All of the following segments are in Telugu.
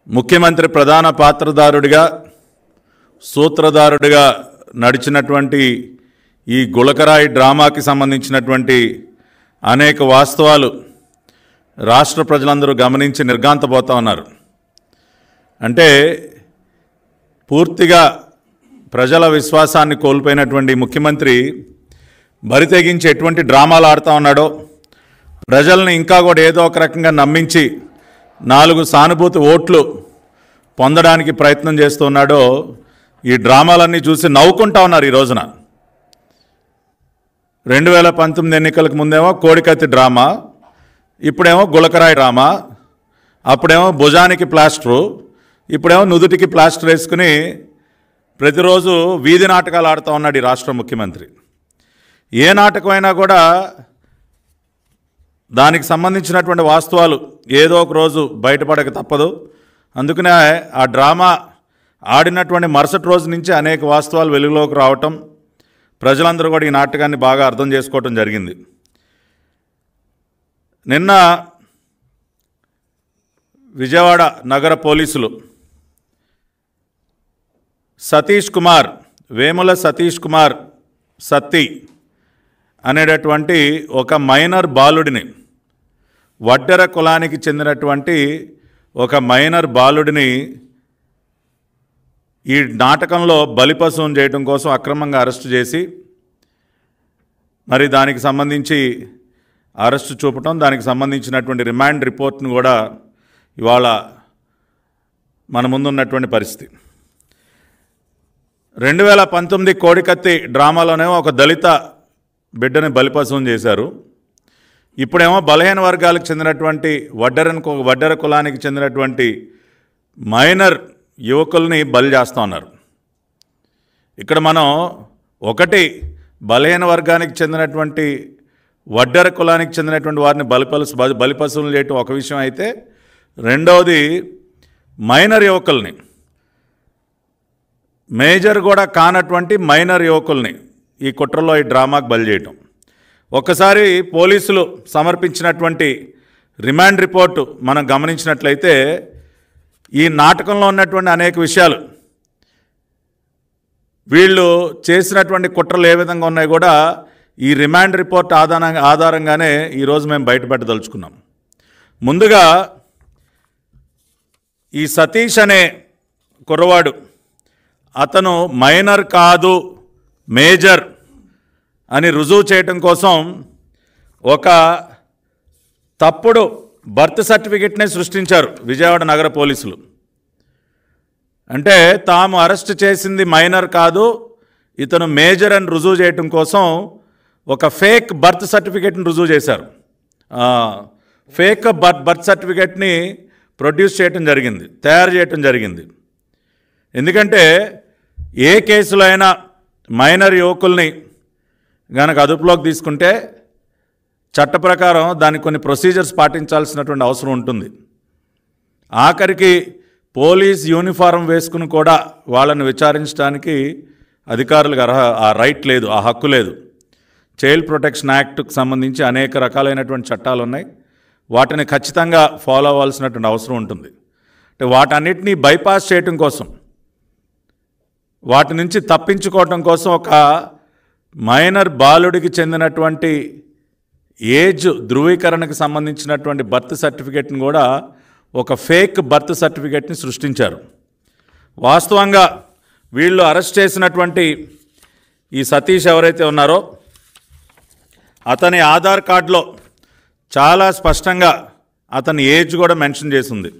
ముఖ్యమంత్రి ప్రధాన పాత్రధారుడిగా సూత్రధారుడిగా నడిచినటువంటి ఈ గులకరాయి డ్రామాకి సంబంధించినటువంటి అనేక వాస్తవాలు రాష్ట్ర ప్రజలందరూ గమనించి నిర్ఘాంతపోతా ఉన్నారు. అంటే పూర్తిగా ప్రజల విశ్వాసాన్ని కోల్పోయినటువంటి ముఖ్యమంత్రి బరితెగించి ఎటువంటి డ్రామాలు ఆడుతూ ఉన్నాడో, ప్రజల్ని ఇంకా కూడా ఏదో ఒక రకంగా నమ్మించి 4 సానుభూతి ఓట్లు పొందడానికి ప్రయత్నం చేస్తున్నాడో, ఈ డ్రామాలన్నీ చూసి నవ్వుకుంటా ఉన్నారు. ఈ రోజున 2019 ఎన్నికలకు ముందేమో కోడికత్తి డ్రామా, ఇప్పుడేమో గులకరాయి డ్రామా, అప్పుడేమో భుజానికి ప్లాస్టరు, ఇప్పుడేమో నుదుటికి ప్లాస్టర్ వేసుకుని ప్రతిరోజు వీధి నాటకాలు ఆడుతూ ఉన్నాడు ఈ రాష్ట్ర ముఖ్యమంత్రి. ఏ నాటకమైనా కూడా దానికి సంబంధించినటువంటి వాస్తవాలు ఏదో ఒక రోజు బయటపడక తప్పదు. అందుకనే ఆ డ్రామా ఆడినటువంటి మరుసటి రోజు నుంచి అనేక వాస్తవాలు వెలుగులోకి రావటం, ప్రజలందరూ కూడా ఈ నాటకాన్ని బాగా అర్థం చేసుకోవటం జరిగింది. నిన్న విజయవాడ నగర పోలీసులు సతీష్ కుమార్, వేముల సతీష్ కుమార్ సత్తి అనేటటువంటి ఒక మైనర్ బాలుడిని, వడ్డెర కులానికి చెందినటువంటి ఒక మైనర్ బాలుడిని ఈ నాటకంలో బలిపశువును చేయడం కోసం అక్రమంగా అరెస్టు చేసి, మరి దానికి సంబంధించి అరెస్టు చూపటం, దానికి సంబంధించినటువంటి రిమాండ్ రిపోర్ట్ను కూడా ఇవాళ మన ముందున్నటువంటి పరిస్థితి. 2019 కోడికత్తి డ్రామాలోనేమో ఒక దళిత బిడ్డని బలిపశువును చేశారు. ఇప్పుడేమో బలహీన వర్గాలకు చెందినటువంటి వడ్డెర కులానికి చెందినటువంటి మైనర్ యువకుల్ని బలి చేస్తూ ఉన్నారు. ఇక్కడ మనం ఒకటి బలహీన వర్గానికి చెందినటువంటి వడ్డెర కులానికి చెందినటువంటి వారిని బలిపశువులు చేయటం ఒక విషయం అయితే, రెండవది మైనర్ యువకుల్ని, మేజర్ కూడా కానటువంటి మైనర్ యువకుల్ని ఈ కుట్రలో ఈ డ్రామాకు బలి చేయటం. ఒక్కసారి పోలీసులు సమర్పించినటువంటి రిమాండ్ రిపోర్టు మనం గమనించినట్లయితే ఈ నాటకంలో ఉన్నటువంటి అనేక విషయాలు, వీళ్ళు చేసినటువంటి కుట్రలు ఏ విధంగా ఉన్నాయి కూడా ఈ రిమాండ్ రిపోర్ట్ ఆధారంగానే ఈరోజు మేము బయటపెట్టదలుచుకున్నాం. ముందుగా ఈ సతీష్ అనే కుర్రవాడు, అతను మైనర్ కాదు మేజర్ అని రుజువు చేయటం కోసం ఒక తప్పుడు బర్త్ సర్టిఫికెట్నే సృష్టించారు విజయవాడ నగర పోలీసులు. అంటే తాము అరెస్ట్ చేసింది మైనర్ కాదు, ఇతను మేజర్ అని రుజువు చేయటం కోసం ఒక ఫేక్ బర్త్ సర్టిఫికెట్ని రుజువు చేశారు. ఫేక్ బర్త్ సర్టిఫికెట్ని ప్రొడ్యూస్ చేయటం జరిగింది, తయారు చేయటం జరిగింది. ఎందుకంటే ఏ కేసులో అయినా మైనర్ యువకుల్ని గనక అదుపులోకి తీసుకుంటే చట్ట ప్రకారం దానికి కొన్ని ప్రొసీజర్స్ పాటించాల్సినటువంటి అవసరం ఉంటుంది. ఆఖరికి పోలీస్ యూనిఫారం వేసుకుని కూడా వాళ్ళని విచారించడానికి అధికారులకు ఆ రైట్ లేదు, ఆ హక్కు లేదు. చైల్డ్ ప్రొటెక్షన్ యాక్ట్కి సంబంధించి అనేక రకాలైనటువంటి చట్టాలు ఉన్నాయి, వాటిని ఖచ్చితంగా ఫాలో అవ్వాల్సినటువంటి అవసరం ఉంటుంది. అంటే వాటన్నిటినీ బైపాస్ చేయటం కోసం, వాటి నుంచి తప్పించుకోవటం కోసం ఒక మైనర్ బాలుడికి చెందినటువంటి ఏజ్ ధృవీకరణకు సంబంధించినటువంటి బర్త్ సర్టిఫికెట్ని కూడా ఒక ఫేక్ బర్త్ సర్టిఫికెట్ని సృష్టించారు. వాస్తవంగా వీళ్ళు అరెస్ట్ చేసినటువంటి ఈ సతీష్ ఎవరైతే ఉన్నారో అతని ఆధార్ కార్డులో చాలా స్పష్టంగా అతని ఏజ్ కూడా మెన్షన్ చేసింది.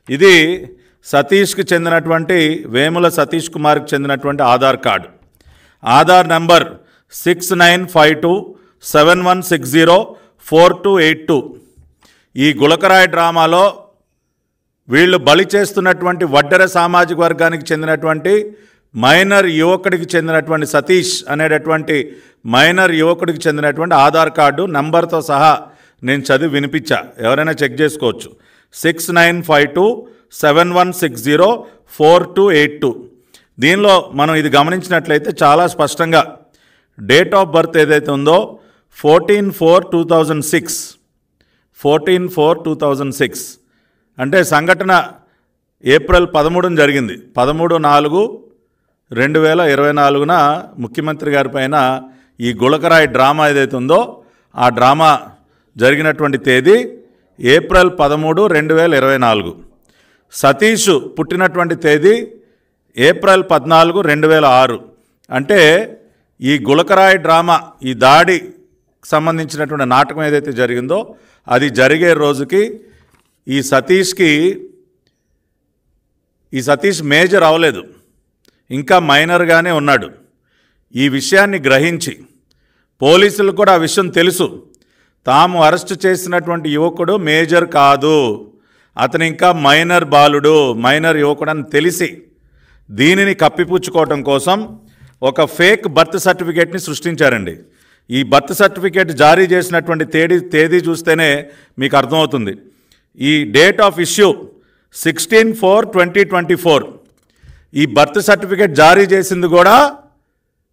ఇది సతీష్కి చెందినటువంటి వేముల సతీష్ కుమార్కి చెందినటువంటి ఆధార్ కార్డు. ఆధార్ నంబర్ 695271604282. ఈ గులకరాయి డ్రామాలో వీళ్ళు బలి చేస్తున్నటువంటి వడ్డెర సామాజిక వర్గానికి చెందినటువంటి మైనర్ యువకుడికి చెందినటువంటి సతీష్ అనేటటువంటి మైనర్ యువకుడికి చెందినటువంటి ఆధార్ కార్డు నంబర్తో సహా నేను చదివి వినిపించా, ఎవరైనా చెక్ చేసుకోవచ్చు. 695271604282. దీనిలో మనం ఇది గమనించినట్లయితే చాలా స్పష్టంగా డేట్ ఆఫ్ బర్త్ ఏదైతే ఉందో 14/4/2006, 14/4/2006 అంటే సంఘటన ఏప్రిల్ 13న జరిగింది. 13/4/2024 ముఖ్యమంత్రి గారి పైన ఈ గులకరాయి డ్రామా ఏదైతే ఉందో ఆ డ్రామా జరిగినటువంటి తేదీ ఏప్రిల్ 13, 2024. సతీష్ పుట్టినటువంటి తేదీ ఏప్రిల్ 14, 2006. అంటే ఈ గులకరాయి డ్రామా, ఈ దాడి సంబంధించినటువంటి నాటకం ఏదైతే జరిగిందో అది జరిగే రోజుకి ఈ సతీష్ మేజర్ అవ్వలేదు, ఇంకా మైనర్గానే ఉన్నాడు. ఈ విషయాన్ని గ్రహించి పోలీసులు కూడా ఆ విషయం తెలుసు, తాము అరెస్టు చేసినటువంటి యువకుడు మేజర్ కాదు, అతను ఇంకా మైనర్ బాలుడు, మైనర్ యువకుడు అని తెలిసి దీనిని కప్పిపుచ్చుకోవటం కోసం ఒక ఫేక్ బర్త్ సర్టిఫికేట్ని సృష్టించారండి. ఈ బర్త్ సర్టిఫికేట్ జారీ చేసినటువంటి తేదీ చూస్తేనే మీకు అర్థమవుతుంది. ఈ డేట్ ఆఫ్ ఇష్యూ 16/4/2024. ఈ బర్త్ సర్టిఫికేట్ జారీ చేసింది కూడా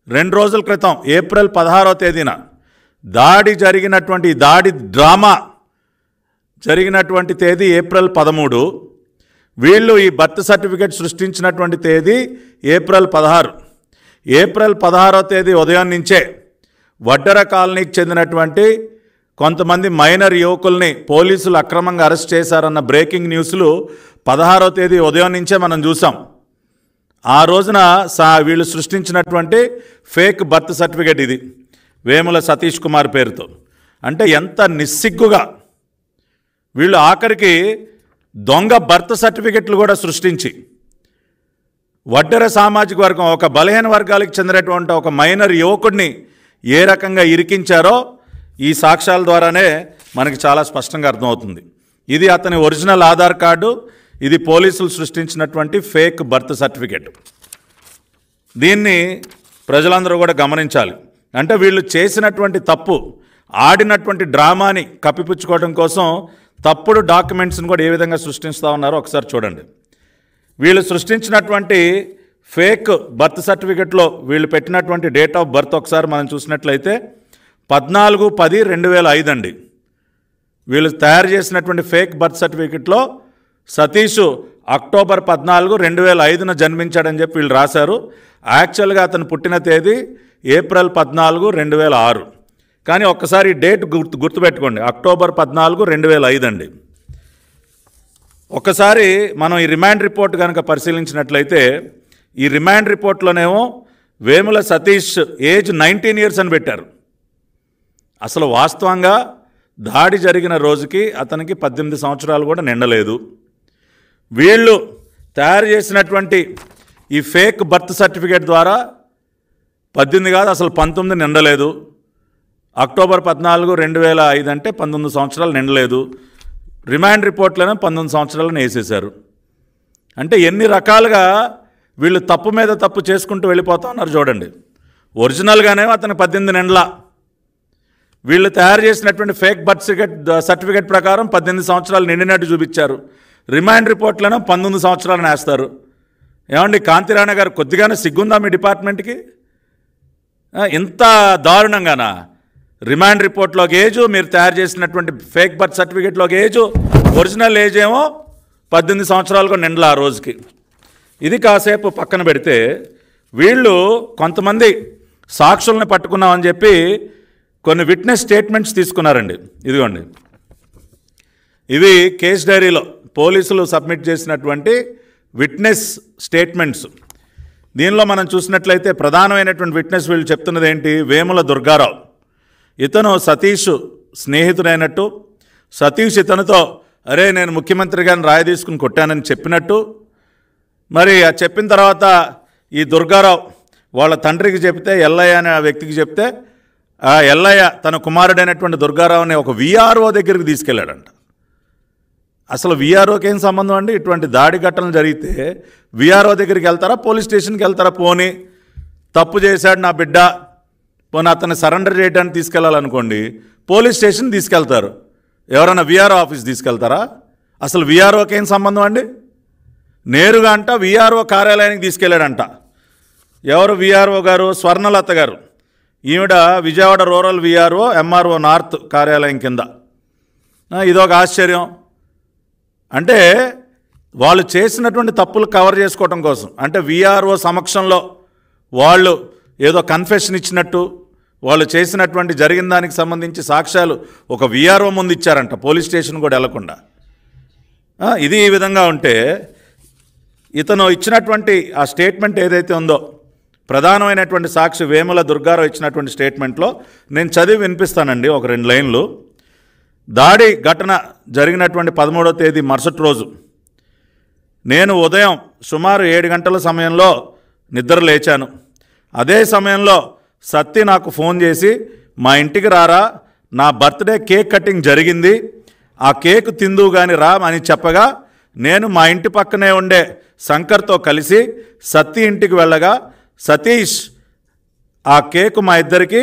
2 రోజుల క్రితం ఏప్రిల్ 16వ తేదీన. దాడి డ్రామా జరిగినటువంటి తేదీ ఏప్రిల్ 13. వీళ్ళు ఈ బర్త్ సర్టిఫికేట్ సృష్టించినటువంటి తేదీ ఏప్రిల్ 16. ఏప్రిల్ 16వ తేదీ ఉదయం నుంచే వడ్డెర కాలనీకి చెందినటువంటి కొంతమంది మైనర్ యువకుల్ని పోలీసులు అక్రమంగా అరెస్ట్ చేశారన్న బ్రేకింగ్ న్యూస్లు 16వ తేదీ ఉదయం నుంచే మనం చూసాం. ఆ రోజున వీళ్ళు సృష్టించినటువంటి ఫేక్ బర్త్ సర్టిఫికేట్ ఇది, వేముల సతీష్ కుమార్ పేరుతో. అంటే ఎంత నిస్సిగ్గుగా వీళ్ళు ఆఖరికి దొంగ బర్త్ సర్టిఫికెట్లు కూడా సృష్టించి వడ్డెర సామాజిక వర్గం, ఒక బలహీన వర్గాలకు చెందినటువంటి ఒక మైనర్ యువకుడిని ఏ రకంగా ఇరికించారో ఈ సాక్ష్యాల ద్వారానే మనకి చాలా స్పష్టంగా అర్థమవుతుంది. ఇది అతని ఒరిజినల్ ఆధార్ కార్డు, ఇది పోలీసులు సృష్టించినటువంటి ఫేక్ బర్త్ సర్టిఫికేట్. దీన్ని ప్రజలందరూ కూడా గమనించాలి. అంటే వీళ్ళు చేసినటువంటి తప్పు, ఆడినటువంటి డ్రామాని కప్పిపుచ్చుకోవడం కోసం తప్పుడు డాక్యుమెంట్స్ని కూడా ఏ విధంగా సృష్టిస్తూ ఉన్నారో ఒకసారి చూడండి. వీళ్ళు సృష్టించినటువంటి ఫేక్ బర్త్ సర్టిఫికెట్లో వీళ్ళు పెట్టినటువంటి డేట్ ఆఫ్ బర్త్ ఒకసారి మనం చూసినట్లయితే 14/10/2005 అండి. వీళ్ళు తయారు చేసినటువంటి ఫేక్ బర్త్ సర్టిఫికెట్లో సతీష్ అక్టోబర్ 14, 2005 జన్మించాడని చెప్పి వీళ్ళు రాశారు. యాక్చువల్గా అతను పుట్టిన తేదీ ఏప్రిల్ 14, 2006. కానీ ఒక్కసారి డేట్ గుర్తుపెట్టుకోండి, అక్టోబర్ 14, 2005 అండి. ఒక్కసారి మనం ఈ రిమాండ్ రిపోర్ట్ కనుక పరిశీలించినట్లయితే ఈ రిమాండ్ రిపోర్ట్లోనేమో వేముల సతీష్ ఏజ్ 19 ఇయర్స్ అని పెట్టారు. అసలు వాస్తవంగా దాడి జరిగిన రోజుకి అతనికి 18 సంవత్సరాలు కూడా నిండలేదు. వీళ్ళు తయారు చేసినటువంటి ఈ ఫేక్ బర్త్ సర్టిఫికేట్ ద్వారా 18 కాదు, అసలు 19 నిండలేదు. అక్టోబర్ 14, 2005 అంటే 19 సంవత్సరాలు నిండలేదు. రిమాండ్ రిపోర్ట్లోనే 19 సంవత్సరాలను వేసేశారు. అంటే ఎన్ని రకాలుగా వీళ్ళు తప్పు మీద తప్పు చేసుకుంటూ వెళ్ళిపోతా ఉన్నారు చూడండి. ఒరిజినల్గానే అతను 18 నిండలా, వీళ్ళు తయారు చేసినటువంటి ఫేక్ బర్త్ సర్టిఫికేట్ ప్రకారం 18 సంవత్సరాలు నిండినట్టు చూపించారు. రిమాండ్ రిపోర్ట్లోనే 19 సంవత్సరాలను వేస్తారు. ఏమండి కాంతిరాణ గారు, కొద్దిగానే సిగ్గుందా మీ డిపార్ట్మెంట్కి? ఇంత దారుణంగానా? రిమాండ్ రిపోర్ట్లోకి ఏజు, మీరు తయారు చేసినటువంటి ఫేక్ బర్త్ సర్టిఫికేట్లోకి ఏజు, ఒరిజినల్ ఏజ్ ఏమో 18 సంవత్సరాలకు నిండల ఆ రోజుకి. ఇది కాసేపు పక్కన పెడితే వీళ్ళు కొంతమంది సాక్షుల్ని పట్టుకున్నామని చెప్పి కొన్ని విట్నెస్ స్టేట్మెంట్స్ తీసుకున్నారండి. ఇదిగోండి, ఇవి కేస్ డైరీలో పోలీసులు సబ్మిట్ చేసినటువంటి విట్నెస్ స్టేట్మెంట్స్. దీనిలో మనం చూసినట్లయితే ప్రధానమైనటువంటి విట్నెస్ వీళ్ళు చెప్తున్నది ఏంటి? వేముల దుర్గారావు. ఇతను సతీష్ స్నేహితుడైనట్టు, సతీష్ ఇతనితో అరే నేను ముఖ్యమంత్రి గారిని రాయి తీసుకుని కొట్టానని చెప్పినట్టు, మరి ఆ చెప్పిన తర్వాత ఈ దుర్గారావు వాళ్ళ తండ్రికి చెప్తే, ఎల్లయ్య అనే ఆ వ్యక్తికి చెప్తే, ఆ ఎల్లయ్య తన కుమారుడైనటువంటి దుర్గారావుని ఒక విఆర్ఓ దగ్గరికి తీసుకెళ్ళాడంట. అసలు విఆర్ఓకి ఏం సంబంధం అండి? ఇటువంటి దాడి ఘటనలు జరిగితే విఆర్ఓ దగ్గరికి వెళ్తారా, పోలీస్ స్టేషన్కి వెళ్తారా? పోనీ తప్పు చేశాడు నా బిడ్డ, పోనీ అతన్ని సరెండర్ చేయడానికి తీసుకెళ్ళాలనుకోండి, పోలీస్ స్టేషన్ తీసుకెళ్తారు. ఎవరైనా విఆర్ఓ ఆఫీస్ తీసుకెళ్తారా? అసలు విఆర్ఓకి ఏం సంబంధం అండి? నేరుగా అంట విఆర్ఓ కార్యాలయానికి తీసుకెళ్ళాడంట. ఎవరు విఆర్ఓ గారు? స్వర్ణలత గారు. ఈవిడ Vijayawada rural VRO, MRO north కార్యాలయం కింద. ఇదొక ఆశ్చర్యం. అంటే వాళ్ళు చేసినటువంటి తప్పులు కవర్ చేసుకోవడం కోసం, అంటే విఆర్ఓ సమక్షంలో వాళ్ళు ఏదో కన్ఫెషన్ ఇచ్చినట్టు, వాళ్ళు చేసినటువంటి జరిగిన దానికి సంబంధించి సాక్ష్యాలు ఒక విఆర్ఓ ముందు ఇచ్చారంట, పోలీస్ స్టేషన్ కూడా వెళ్లకుండా. ఇది ఈ విధంగా ఉంటే ఇతను ఇచ్చినటువంటి ఆ స్టేట్మెంట్ ఏదైతే ఉందో, ప్రధానమైనటువంటి సాక్షి వేముల దుర్గారావు ఇచ్చినటువంటి స్టేట్మెంట్లో నేను చదివి వినిపిస్తానండి ఒక 2 లైన్లు. దాడి ఘటన జరిగినటువంటి 13వ తేదీ మరుసటి రోజు నేను ఉదయం సుమారు 7 గంటల సమయంలో నిద్ర లేచాను. అదే సమయంలో సత్తి నాకు ఫోన్ చేసి మా ఇంటికి రారా, నా బర్త్డే కేక్ కటింగ్ జరిగింది, ఆ కేక్ తిందువు గాని రా అని చెప్పగా నేను మా ఇంటి పక్కనే ఉండే శంకర్తో కలిసి సత్తి ఇంటికి వెళ్ళగా సతీష్ ఆ కేకు మా ఇద్దరికి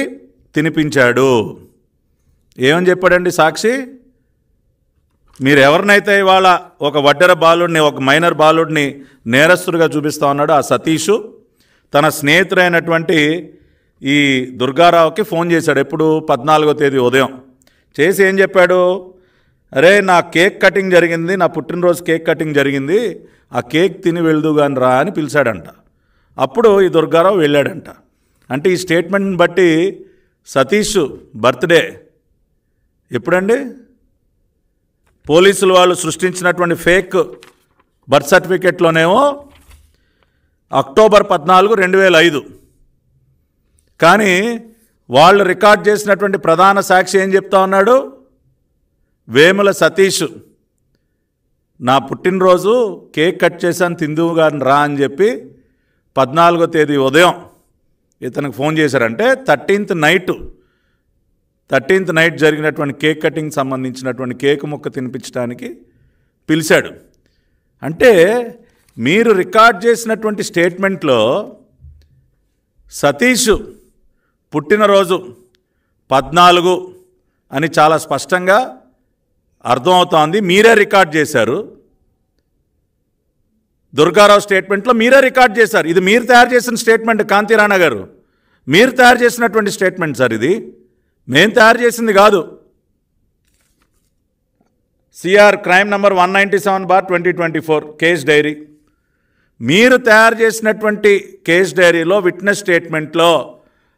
తినిపించాడు. ఏమని చెప్పాడండి సాక్షి? మీరు ఎవరినైతే ఇవాళ ఒక వడ్డెర బాలుడిని, ఒక మైనర్ బాలుడిని నేరస్తుడిగా చూపిస్తూ ఉన్నాడు, ఆ సతీషు తన స్నేహితుడైనటువంటి ఈ దుర్గారావుకి ఫోన్ చేశాడు. ఎప్పుడు? 14వ తేదీ ఉదయం చేసి ఏం చెప్పాడు? అరే నా కేక్ కటింగ్ జరిగింది, నా పుట్టినరోజు కేక్ కటింగ్ జరిగింది, ఆ కేక్ తిని వెళ్దు కానీ రా అని పిలిచాడంట. అప్పుడు ఈ దుర్గారావు వెళ్ళాడంట. అంటే ఈ స్టేట్మెంట్ని బట్టి సతీష్ బర్త్డే ఎప్పుడండి? పోలీసులు వాళ్ళు సృష్టించినటువంటి ఫేక్ బర్త్ సర్టిఫికెట్లోనేమో అక్టోబర్ 14, 2005. కానీ వాళ్ళు రికార్డ్ చేసినటువంటి ప్రధాన సాక్షి ఏం చెప్తా ఉన్నాడు? వేముల సతీష్ నా పుట్టినరోజు కేక్ కట్ చేశాను తిందువు గాని రా అని చెప్పి 14వ తేదీ ఉదయం ఇతనికి ఫోన్ చేశారంటే 13th నైట్ జరిగినటువంటి కేక్ కటింగ్ సంబంధించినటువంటి కేక్ ముక్క తినిపించడానికి పిలిచాడు. అంటే మీరు రికార్డ్ చేసినటువంటి స్టేట్మెంట్లో సతీష్ పుట్టినరోజు 14 అని చాలా స్పష్టంగా అర్థమవుతోంది. మీరే రికార్డ్ చేశారు. దుర్గారావు స్టేట్మెంట్లో మీరే రికార్డ్ చేశారు. ఇది మీరు తయారు చేసిన స్టేట్మెంట్ కాంతిరాణా గారు, మీరు తయారు చేసినటువంటి స్టేట్మెంట్ సార్. ఇది మేము తయారు చేసింది కాదు. CR crime number 197/2024 case dairy. మీరు తయారు చేసినటువంటి కేస్ డైరీలో విట్నెస్ స్టేట్మెంట్లో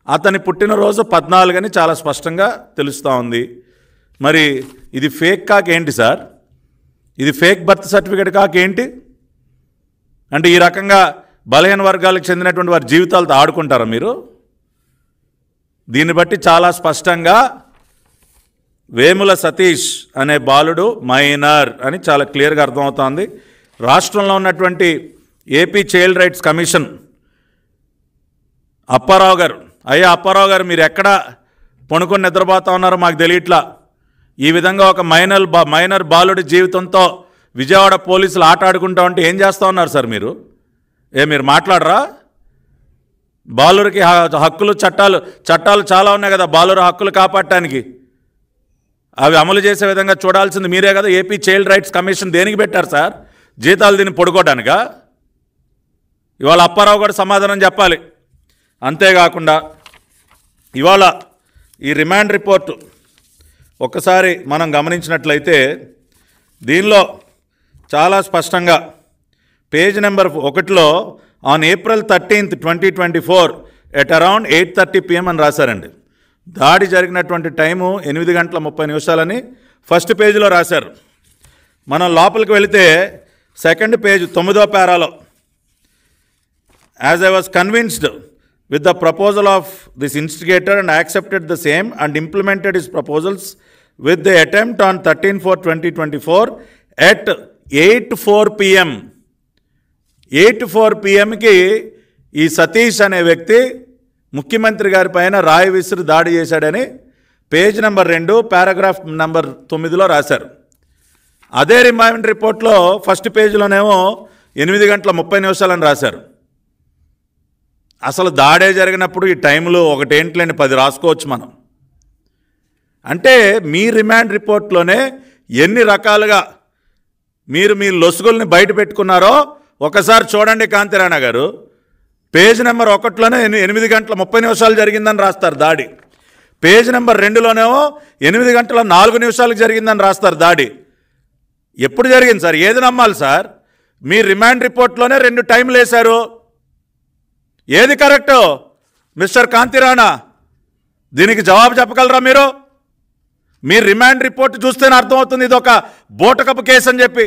అతని పుట్టినరోజు 14 అని చాలా స్పష్టంగా తెలుస్తూ ఉంది. మరి ఇది ఫేక్ కాకేంటి సార్? ఇది ఫేక్ బర్త్ సర్టిఫికేట్ కాకేంటి? అంటే ఈ రకంగా బలహీన వర్గాలకు చెందినటువంటి వారి జీవితాలతో ఆడుకుంటారా మీరు? దీన్ని బట్టి చాలా స్పష్టంగా వేముల సతీష్ అనే బాలుడు మైనర్ అని చాలా క్లియర్గా అర్థమవుతోంది. రాష్ట్రంలో ఉన్నటువంటి AP child rights commission Apparao గారు, అయ్యా అప్పారావు గారు మీరు ఎక్కడ పడుకొని నిద్రపోతా ఉన్నారో మాకు తెలియట్లా. ఈ విధంగా ఒక మైనర్ బాలుడి జీవితంతో విజయవాడ పోలీసులు ఆట ఆడుకుంటా ఉంటే ఏం చేస్తూ ఉన్నారు సార్ మీరు? మీరు మాట్లాడరా? బాలురికి హక్కులు చట్టాలు చాలా ఉన్నాయి కదా బాలుర హక్కులు కాపాడటానికి. అవి అమలు చేసే విధంగా చూడాల్సింది మీరే కదా. ఏపీ చైల్డ్ రైట్స్ కమిషన్ దేనికి పెట్టారు సార్? జీతాలు దీన్ని పడుకోవడానికా? ఇవాళ అప్పారావు గారు సమాధానం చెప్పాలి. అంతేకాకుండా ఇవాళ ఈ రిమాండ్ రిపోర్టు ఒక్కసారి మనం గమనించినట్లయితే దీనిలో చాలా స్పష్టంగా page number 1లో on April 13, 2024 at around 8:30 PM అని రాశారండి. దాడి జరిగినటువంటి టైము 8:30 ఫస్ట్ పేజీలో రాశారు. మనం లోపలికి వెళితే సెకండ్ పేజ్ 9వ పారాలో as I was convinced with the proposal of this instigator and accepted the same and implemented his proposals with the attempt on 13/4/2024 at 8:04 PM. 8:04 PMకి ఈ సతీష్ అనే వ్యక్తి ముఖ్యమంత్రి గారి పైన రాయి విసిరి దాడి చేశాడని పేజ్ నెంబర్ 2 పారాగ్రాఫ్ నెంబర్ 9లో రాశారు. అదే రిమాండ్ రిపోర్ట్లో ఫస్ట్ పేజీలోనేమో 8:30 అని రాశారు. అసలు దాడే జరిగినప్పుడు ఈ టైంలో ఒకటేంట్లేని 10 రాసుకోవచ్చు మనం. అంటే మీ రిమాండ్ రిపోర్ట్లోనే ఎన్ని రకాలుగా మీరు మీ లొసుగుల్ని బయట పెట్టుకున్నారో ఒకసారి చూడండి కాంతిరాణా గారు. పేజ్ నెంబర్ 1లోనే 8:30 జరిగిందని రాస్తారు దాడి. పేజ్ నెంబర్ 2లోనేమో 8:04 జరిగిందని రాస్తారు దాడి. ఎప్పుడు జరిగింది సార్? ఏది నమ్మాలి సార్? మీ రిమాండ్ రిపోర్ట్లోనే 2 టైంలు వేశారు. ఏది కరెక్టు మిస్టర్ కాంతిరాణా? దీనికి జవాబు చెప్పగలరా మీరు? మీ రిమాండ్ రిపోర్ట్ చూస్తేనే అర్థమవుతుంది ఇది ఒక బూటకపు కేసు అని చెప్పి.